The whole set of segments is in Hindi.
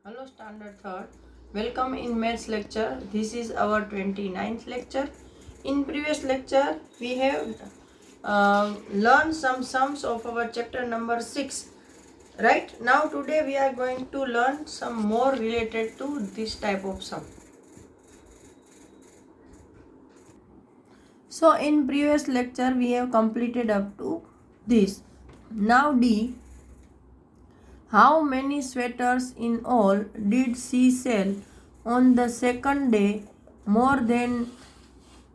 Hello Standard 3rd. Welcome in maths lecture. This is our 29th lecture. In previous lecture we have learned some sums of our chapter number 6. Right? Now today we are going to learn some more related to this type of sum. So in previous lecture we have completed up to this. Now D. How many sweaters in all did she sell on the second day? More than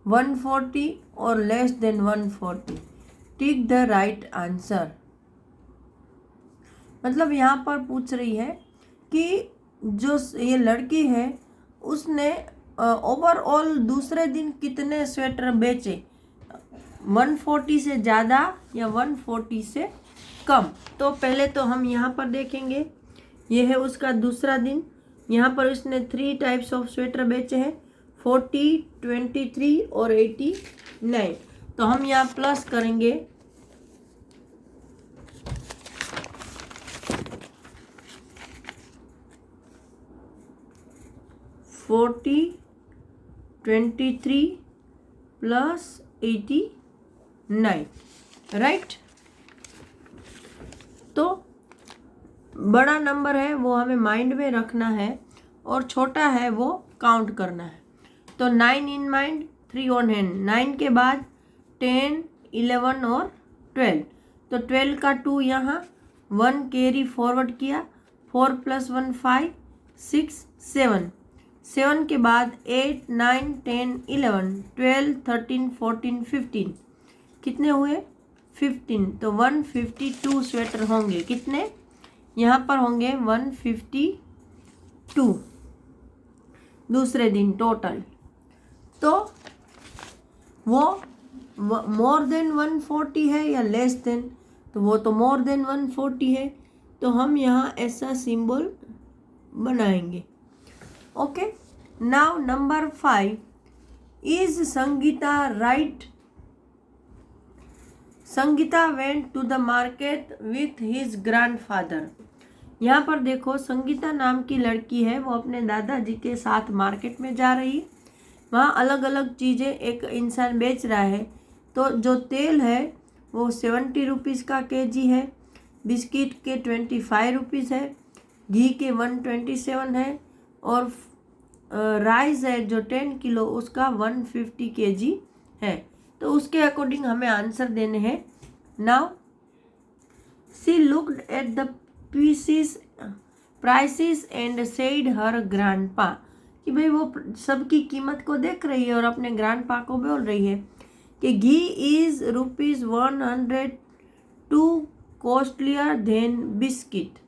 140 or less than 140? Tick the right answer. मतलब यहाँ पर पूछ रही है कि जो ये लड़की है उसने ओवरऑल दूसरे दिन कितने स्वेटर बेचे, 140 से ज़्यादा या 140 से कम। तो पहले तो हम यहाँ पर देखेंगे, ये है उसका दूसरा दिन। यहाँ पर उसने 3 टाइप्स ऑफ स्वेटर बेचे हैं, 40, 23 और 89। तो हम यहाँ प्लस करेंगे, फोर्टी 23 प्लस 89, राइट। तो बड़ा नंबर है वो हमें माइंड में रखना है और छोटा है वो काउंट करना है। तो 9 इन माइंड, 3 ऑन हैंड। 9 के बाद 10, 11 और 12। तो 12 का 2 यहाँ, 1 कैरी फॉरवर्ड किया, 4 + 1 5, 6 7। 7 के बाद 8, 9, 10, 11, 12, 13, 14, 15। कितने हुए? 15। तो 152 स्वेटर होंगे। कितने? यहाँ पर होंगे 152 दूसरे दिन टोटल। तो वो मोर देन 140 है या लेस देन? तो वो तो मोर देन 140 है, तो हम यहाँ ऐसा सिंबल बनाएंगे। Okay, now number 5, is Sangeeta right? Sangeeta went to the market with his grandfather. यहाँ पर देखो, संगीता नाम की लड़की है, वो अपने दादाजी के साथ मार्केट में जा रही है। वहाँ अलग अलग चीज़ें एक इंसान बेच रहा है। तो जो तेल है वो 70 रुपीज़ का केजी है, बिस्किट के 25 रुपीज़ है, घी के 127 है, और राइस है जो 10 किलो उसका 150 केजी है। तो उसके अकॉर्डिंग हमें आंसर देने हैं। Now she looked at the prices and said her grandpa, कि भाई वो सबकी कीमत को देख रही है और अपने ग्रैंडपा को बोल रही है कि घी इज ₹102 कॉस्टलियर देन बिस्किट।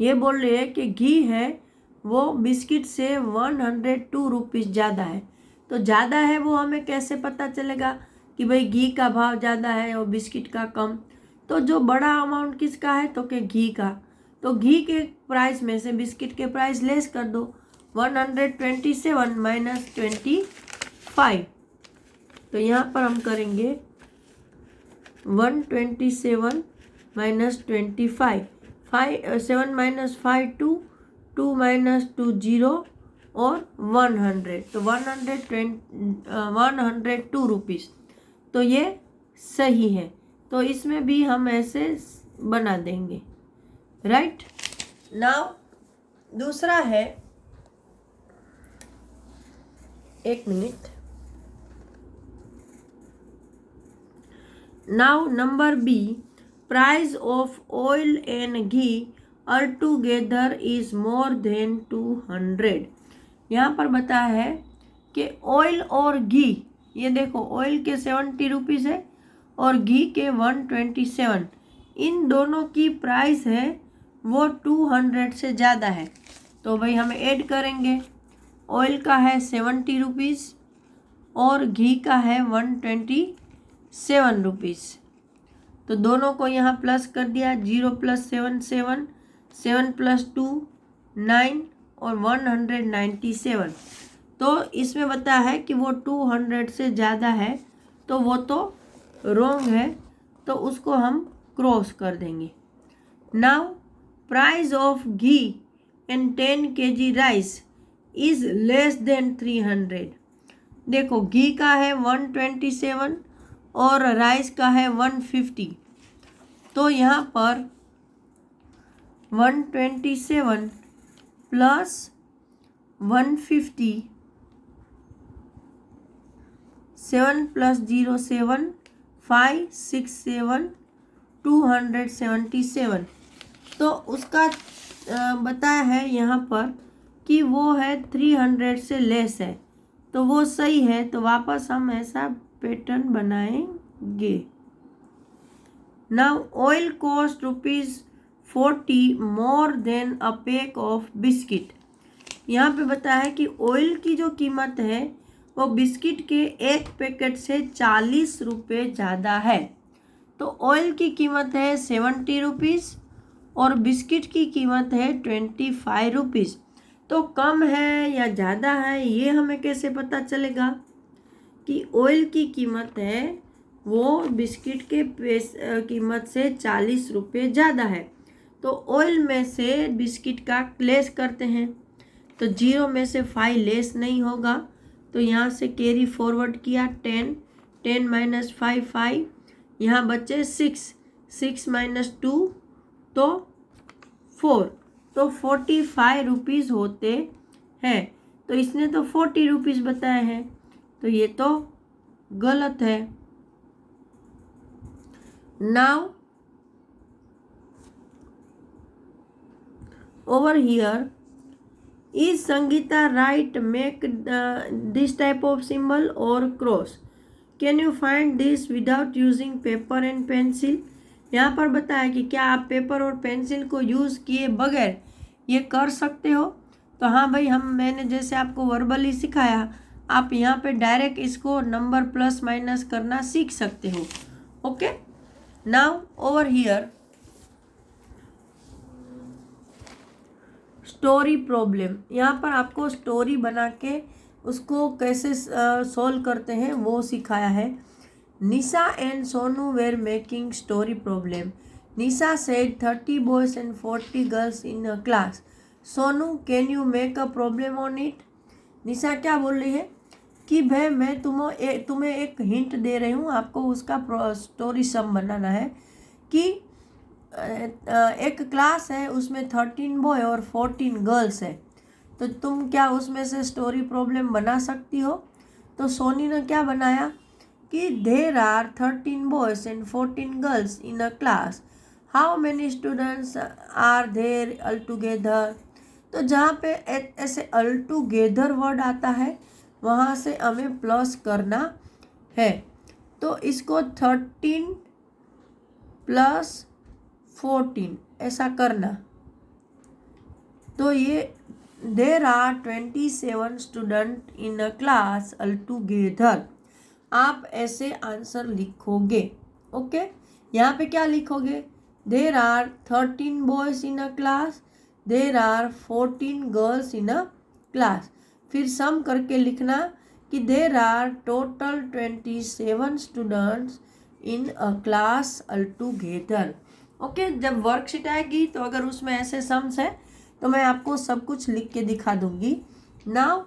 ये बोल रही है कि घी है वो बिस्किट से 102 रुपीज़ ज़्यादा है। तो ज़्यादा है वो हमें कैसे पता चलेगा कि भाई घी का भाव ज़्यादा है और बिस्किट का कम? तो जो बड़ा अमाउंट किसका है? तो कि घी का। तो घी के प्राइस में से बिस्किट के प्राइस लेस कर दो, 127 - 25। तो यहाँ पर हम करेंगे 127 - 25, 7 - 5 2, 2 - 2 0 और 100। तो 102 रुपीज़। तो ये सही है, तो इसमें भी हम ऐसे बना देंगे, राइट। नाउ दूसरा है, एक minute. Now number B, price of oil and ghee altogether is more than 200। यहाँ पर बताया है कि ऑयल और घी, ये देखो ऑयल के 70 रुपीज़ है और घी के 127, इन दोनों की प्राइस है वो 200 से ज़्यादा है। तो भाई हम ऐड करेंगे, ऑयल का है 70 रुपीज़ और घी का है 127 रुपीज़। तो दोनों को यहाँ प्लस कर दिया, 0 + 7 7, 7 + 2 9 और 197। तो इसमें बताया है कि वो 200 से ज़्यादा है, तो वो तो रॉन्ग है, तो उसको हम क्रॉस कर देंगे। Now price of ghee and 10 kg rice is less than 300। देखो घी का है 127 और राइस का है 150। तो यहाँ पर 127 प्लस 150, 7 प्लस 0 7, 5 6 7, 277। तो उसका बताया है यहाँ पर कि वो है 300 से लेस है, तो वो सही है। तो वापस हम ऐसा पैटर्न बनाएंगे। Now oil cost ₹40 more than a pack of biscuit. यहाँ पे बताया है कि ऑयल की जो कीमत है वो बिस्किट के एक पैकेट से 40 रुपये ज़्यादा है। तो ऑयल की कीमत है 70 रुपीज़ और बिस्किट की कीमत है 25 रुपीज़। तो कम है या ज़्यादा है ये हमें कैसे पता चलेगा? कि ऑयल की कीमत है वो बिस्किट के कीमत से 40 रुपये ज़्यादा है। तो ऑयल में से बिस्किट का लेस करते हैं, तो 0 में से 5 लेस नहीं होगा, तो यहाँ से कैरी फॉरवर्ड किया 10, 10 माइनस 5 5, यहाँ बचे 6, 6 माइनस 2 तो 4, तो 45 रुपीज़ होते हैं। तो इसने तो 40 रुपीज़ बताए हैं, तो ये तो गलत है। Now over here, is Sangeeta right make this type of symbol और cross? Can you find this without using paper and pencil? यहाँ पर बताया कि क्या आप पेपर और पेंसिल को यूज़ किए बगैर ये कर सकते हो? तो हाँ भाई, मैंने जैसे आपको वर्बली सिखाया, आप यहाँ पे डायरेक्ट इसको नंबर प्लस माइनस करना सीख सकते हो। Okay, now over here story problem. यहाँ पर आपको स्टोरी बना के उसको कैसे सॉल्व करते हैं वो सिखाया है। Nisha and Sonu were making story problem. Nisha said 30 boys and 40 girls in a class. Sonu, can you make a problem on it? Nisha क्या बोल रही है कि भाई मैं तुम्हें एक हिंट दे रही हूँ, आपको उसका स्टोरी सम बनाना है कि एक क्लास है उसमें 13 बॉय और 14 गर्ल्स है, तो तुम क्या उसमें से स्टोरी प्रॉब्लम बना सकती हो? तो सोनी ने क्या बनाया कि there are 13 boys and 14 girls in a class, how many students are there all together. तो जहाँ पे ऐसे ऑल टुगेदर वर्ड आता है वहाँ से हमें प्लस करना है। तो इसको 13 प्लस 14 ऐसा करना। तो ये there are 27 student in a class all together. आप ऐसे आंसर लिखोगे। ओके, यहाँ पे क्या लिखोगे? There are 13 boys in a class, there are 14 girls in a class. फिर सम करके लिखना कि there are total 27 students in a class all together. Okay, जब वर्कशीट आएगी तो अगर उसमें ऐसे सम्स है तो मैं आपको सब कुछ लिख के दिखा दूंगी। Now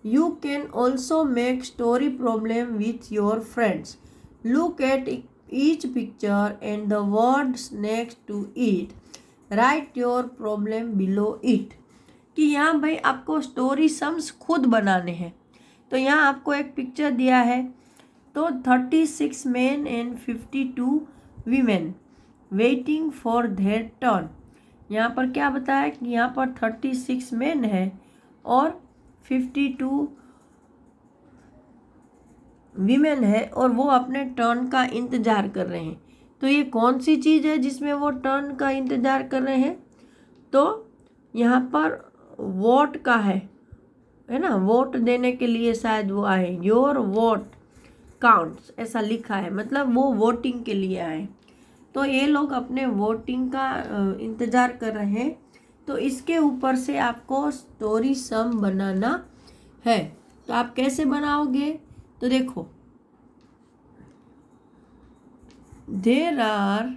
you can also make story problem with your friends. Look at each picture and the words next to it, write your problem below it. कि यहाँ भाई आपको स्टोरी सम्स खुद बनाने हैं। तो यहाँ आपको एक पिक्चर दिया है, तो 36 men and 52 women waiting for their turn. यहाँ पर क्या बताया कि यहाँ पर 36 मेन है और 52 वीमेन है और वो अपने टर्न का इंतज़ार कर रहे हैं। तो ये कौन सी चीज़ है जिसमें वो टर्न का इंतज़ार कर रहे हैं? तो यहाँ पर वोट का है ना, वोट देने के लिए शायद वो आए। योर वोट काउंट्स ऐसा लिखा है, मतलब वो वोटिंग के लिए आए। तो ये लोग अपने वोटिंग का इंतज़ार कर रहे हैं। तो इसके ऊपर से आपको स्टोरी सम बनाना है। तो आप कैसे बनाओगे? तो देखो, there are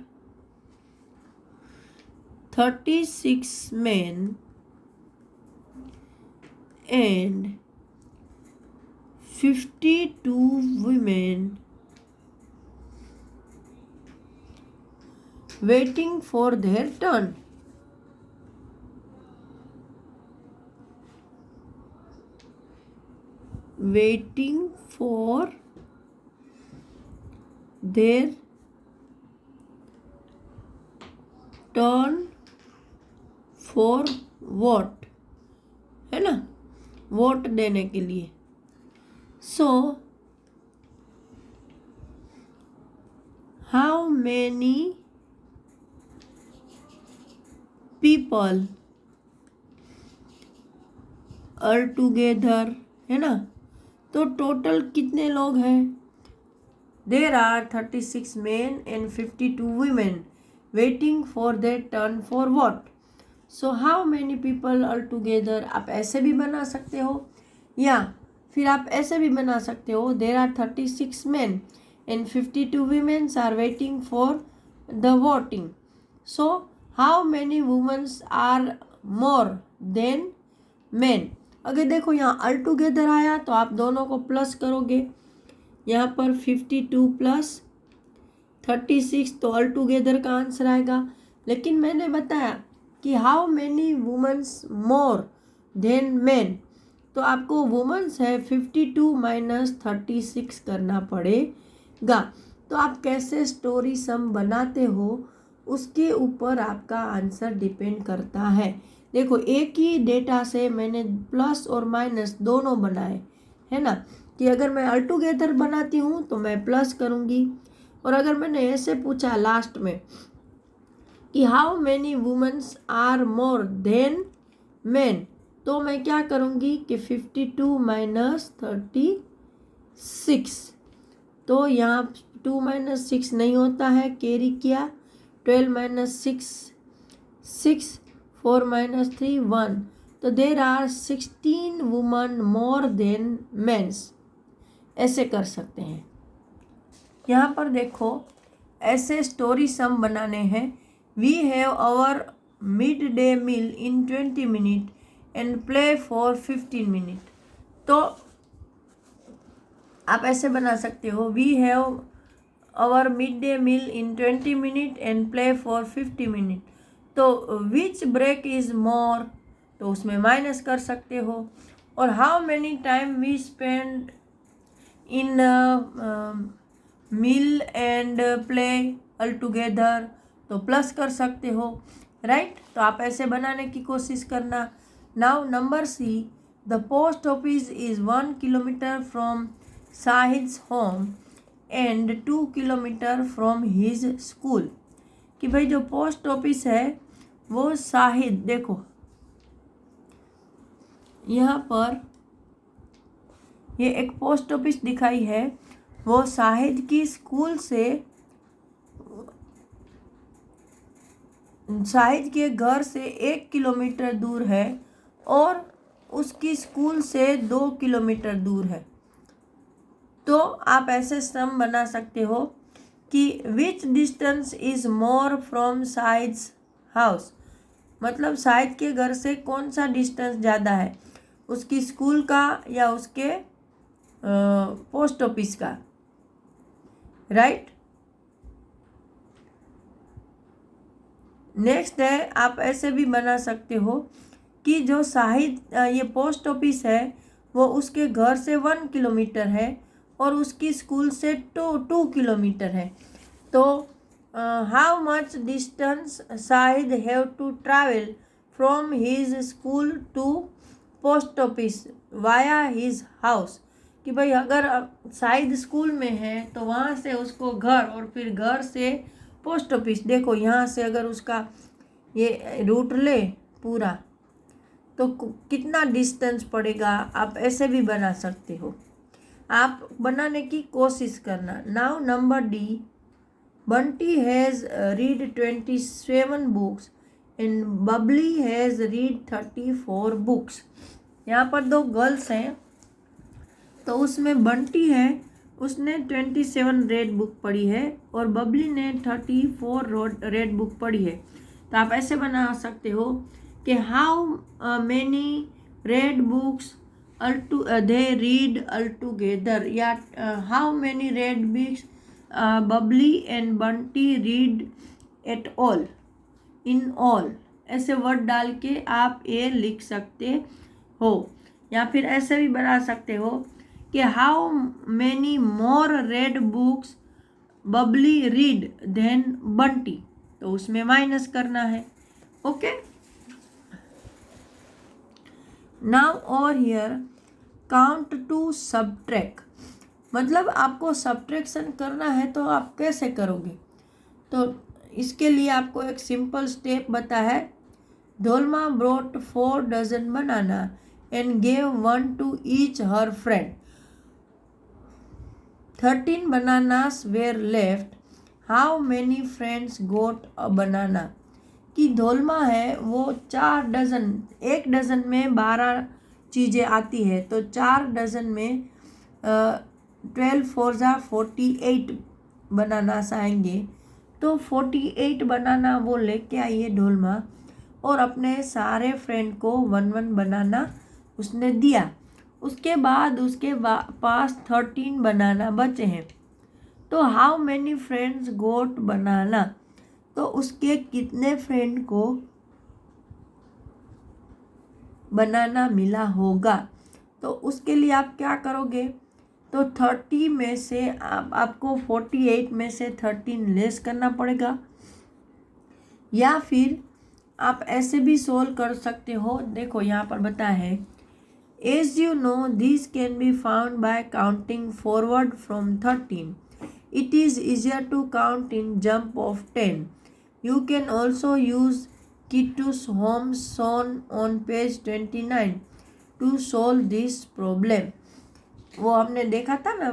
36 men and 52 women waiting for their turn. Waiting for their turn for what, है ना, वोट देने के लिए. So how many people are together, है ना, तो टोटल कितने लोग हैं. There are 36 men and 52 women waiting for their turn for what. So how many people are together. आप ऐसे भी बना सकते हो या फिर आप ऐसे भी बना सकते हो. There are 36 men and 52 women are waiting for the voting. So how many women are more than men. अगर देखो यहाँ all together आया तो आप दोनों को प्लस करोगे. यहाँ पर 52 प्लस 36 तो ऑल टुगेदर का आंसर आएगा. लेकिन मैंने बताया कि how many womens more than man, तो आपको वुमेन्स है 52 माइनस 36 करना पड़ेगा. तो आप कैसे स्टोरी सम बनाते हो उसके ऊपर आपका आंसर डिपेंड करता है. देखो एक ही डेटा से मैंने प्लस और माइनस दोनों बनाए, है ना, कि अगर मैं ऑल टुगेदर बनाती हूँ तो मैं प्लस करूँगी. और अगर मैंने ऐसे पूछा लास्ट में कि how many womens are more than man, तो मैं क्या करूँगी कि 52 माइनस 36. तो यहाँ 2 माइनस 6 नहीं होता है, कैरी किया. 12 माइनस 6, 4 माइनस 3 1. तो there are 16 woman more than mens. ऐसे कर सकते हैं. यहाँ पर देखो ऐसे स्टोरी सम बनाने हैं. We have our mid day meal in 20 minute and play for 15 minute. तो आप ऐसे बना सकते हो. We have our mid day meal in 20 minute and play for 50 minute. तो विच ब्रेक इज़ मोर, तो उसमें माइनस कर सकते हो. और how many time we spend in meal and play all together, तो प्लस कर सकते हो. राइट. तो आप ऐसे बनाने की कोशिश करना. Now number C, the post office is 1 kilometre from Shahid's home and 2 kilometre from his school. कि भाई जो पोस्ट ऑफिस है वो शाहिद, देखो यहाँ पर ये एक पोस्ट ऑफिस दिखाई है, वो शाहिद की स्कूल से, शाहिद के घर से 1 किलोमीटर दूर है और उसकी स्कूल से 2 किलोमीटर दूर है. तो आप ऐसे सम बना सकते हो कि which distance is more from Shahid's house. मतलब शाहिद के घर से कौन सा डिस्टेंस ज़्यादा है, उसकी स्कूल का या उसके पोस्ट ऑफिस का. राइट. नेक्स्ट है, आप ऐसे भी बना सकते हो कि जो शाहिद ये पोस्ट ऑफिस है वो उसके घर से 1 किलोमीटर है और उसकी स्कूल से 2 किलोमीटर है. तो how much distance Shahid have to travel from his school to post office via his house. कि भाई अगर शाहिद स्कूल में है तो वहाँ से उसको घर और फिर घर से पोस्ट ऑफिस, देखो यहाँ से अगर उसका ये रूट ले पूरा तो कितना डिस्टेंस पड़ेगा. आप ऐसे भी बना सकते हो. आप बनाने की कोशिश करना. Now number D, Bunty has read 27 books and Babli has read 34 books. यहाँ पर 2 गर्ल्स हैं, तो उसमें बंटी है, उसने 27 रेड बुक पढ़ी है और बबली ने 34 रेड बुक पढ़ी है. तो आप ऐसे बना सकते हो कि how many red books they read all together, या how many red books Babli and Bunty read at all, in all. ऐसे वर्ड डाल के आप ये लिख सकते हो। या फिर ऐसे भी बना सकते हो कि how many more red books Babli read than Bunty, तो उसमें माइनस करना है। ओके, नाउ और हियर काउंट टू सबट्रैक्ट, मतलब आपको सब्ट्रैक्शन करना है तो आप कैसे करोगे। तो इसके लिए आपको एक सिंपल स्टेप बता है। Dholma brought 4 dozen bananas and gave 1 to each her friend. 13 bananas were left. How many friends got a banana? कि धोलमा है वो 4 डजन, 1 डजन में 12 चीज़ें आती है, तो 4 डजन में 12 4 48 बनानास आएंगे। तो 48 बनाना वो लेके आई है ढोलमा, और अपने सारे फ्रेंड को 1 बनाना उसने दिया। उसके बाद उसके पास 13 बनाना बचे हैं। तो हाउ मैनी फ्रेंड्स गोट बनाना, तो उसके कितने फ्रेंड को बनाना मिला होगा। तो उसके लिए आप क्या करोगे, तो 30 में से आपको 48 में से 13 लेस करना पड़ेगा। या फिर आप ऐसे भी सोल्व कर सकते हो। देखो यहाँ पर बता है, as you know this can be found by counting forward from 13. It is easier to count in jump of 10. You can also use Kittu's Holmes shown on page 29 to solve this problem. वो हमने देखा था ना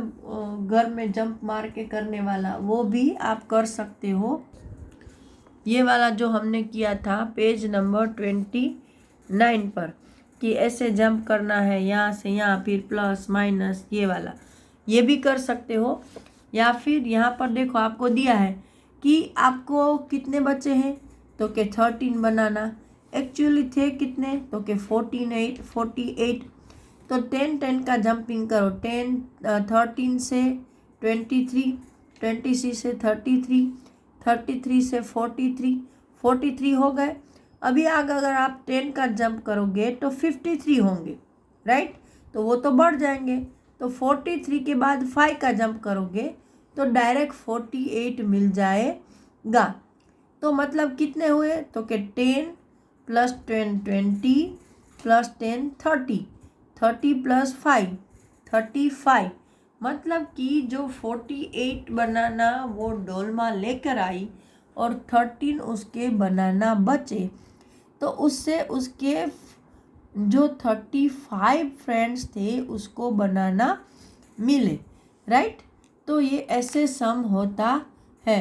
घर में जंप मार के करने वाला, वो भी आप कर सकते हो। ये वाला जो हमने किया था पेज नंबर 29 पर, कि ऐसे जंप करना है यहाँ से यहाँ, फिर प्लस माइनस, ये वाला ये भी कर सकते हो। या फिर यहाँ पर देखो आपको दिया है कि आपको कितने बचे हैं, तो के 13 बनाना, एक्चुअली थे कितने, तो के 48। तो 10 का जंपिंग करो, 13 से 23, 26 से 33, 33 से 43 हो गए। अभी आगे अगर आप 10 का जंप करोगे तो 53 होंगे, राइट, तो वो तो बढ़ जाएंगे। तो 43 के बाद 5 का जंप करोगे तो डायरेक्ट 48 मिल जाएगा। तो मतलब कितने हुए, तो के 10 + 10 20 + 10 30, 30 + 5 35। मतलब कि जो 48 बनाना वो डोलमा लेकर आई और 13 उसके बनाना बचे, तो उससे उसके जो 35 फ्रेंड्स थे उसको बनाना मिले, राइट। तो ये ऐसे सम होता है।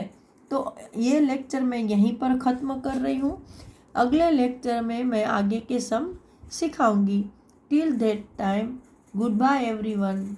तो ये लेक्चर मैं यहीं पर ख़त्म कर रही हूँ। अगले लेक्चर में मैं आगे के सम सिखाऊंगी। Till that time, goodbye everyone.